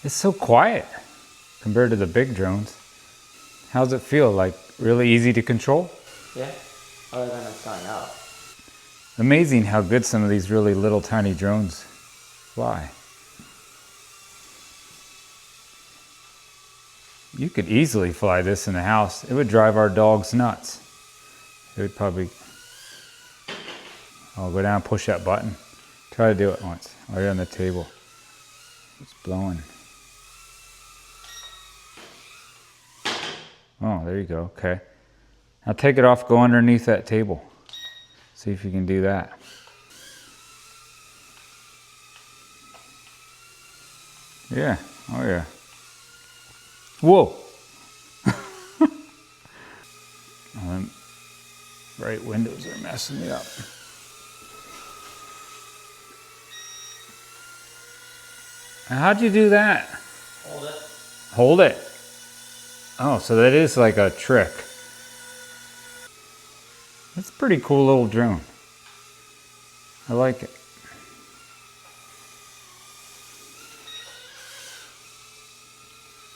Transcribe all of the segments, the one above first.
It's so quiet compared to the big drones. How's it feel? Like really easy to control? Yeah, other than it's going up. Amazing how good some of these really little tiny drones fly. You could easily fly this in the house. It would drive our dogs nuts. It would probably... I'll go down and push that button. Try to do it once. While you're on the table. It's blowing. Oh, there you go. Okay. Now take it off, go underneath that table. See if you can do that. Yeah. Oh, yeah. Whoa. Bright windows are messing me up. How'd you do that? Hold it. Hold it. Oh, so that is like a trick. That's a pretty cool little drone. I like it.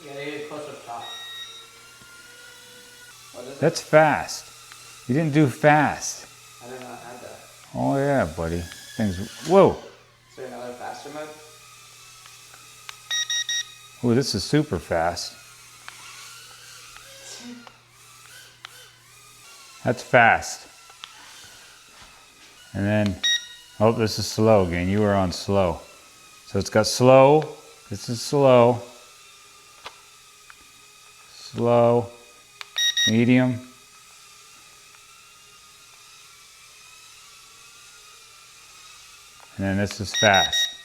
You gotta get close up top. That's fast. You didn't do fast. I did not have that. Oh yeah, buddy. Things. Whoa. Is there another faster mode? Oh, this is super fast. That's fast. And then, oh, this is slow again. You were on slow. So it's got slow. This is slow. Slow. Medium. And then this is fast.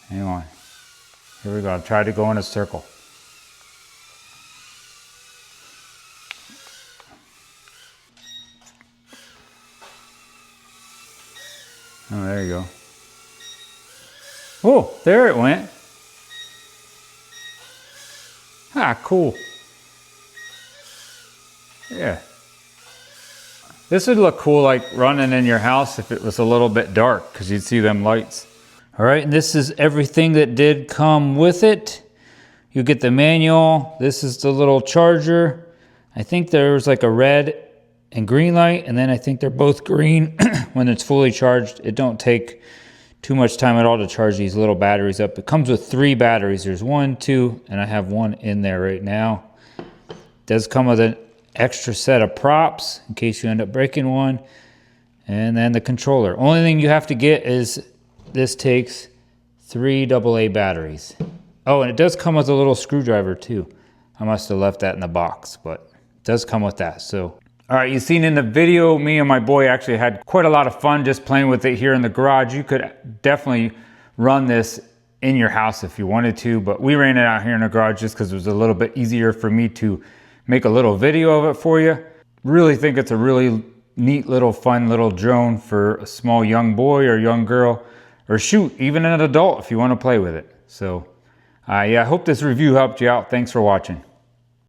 Hang on. Here we go. I'll try to go in a circle. Oh, there you go. Oh, there it went. Ah, cool. Yeah. This would look cool like running in your house if it was a little bit dark because you'd see them lights. All right, and this is everything that did come with it. You get the manual. This is the little charger. I think there's like a red and green light, and then I think they're both green when it's fully charged. It don't take too much time at all to charge these little batteries up. It comes with 3 batteries. There's 1, 2, and I have 1 in there right now. It does come with an extra set of props in case you end up breaking one. And then the controller. Only thing you have to get is this takes 3 AA batteries. Oh, and it does come with a little screwdriver too. I must have left that in the box, but it does come with that. So, all right, you've seen in the video, me and my boy actually had quite a lot of fun just playing with it here in the garage. You could definitely run this in your house if you wanted to, but we ran it out here in the garage just because it was a little bit easier for me to make a little video of it for you. Really think it's a really neat little fun little drone for a small young boy or young girl, or shoot, even an adult if you want to play with it. So yeah, I hope this review helped you out. Thanks for watching.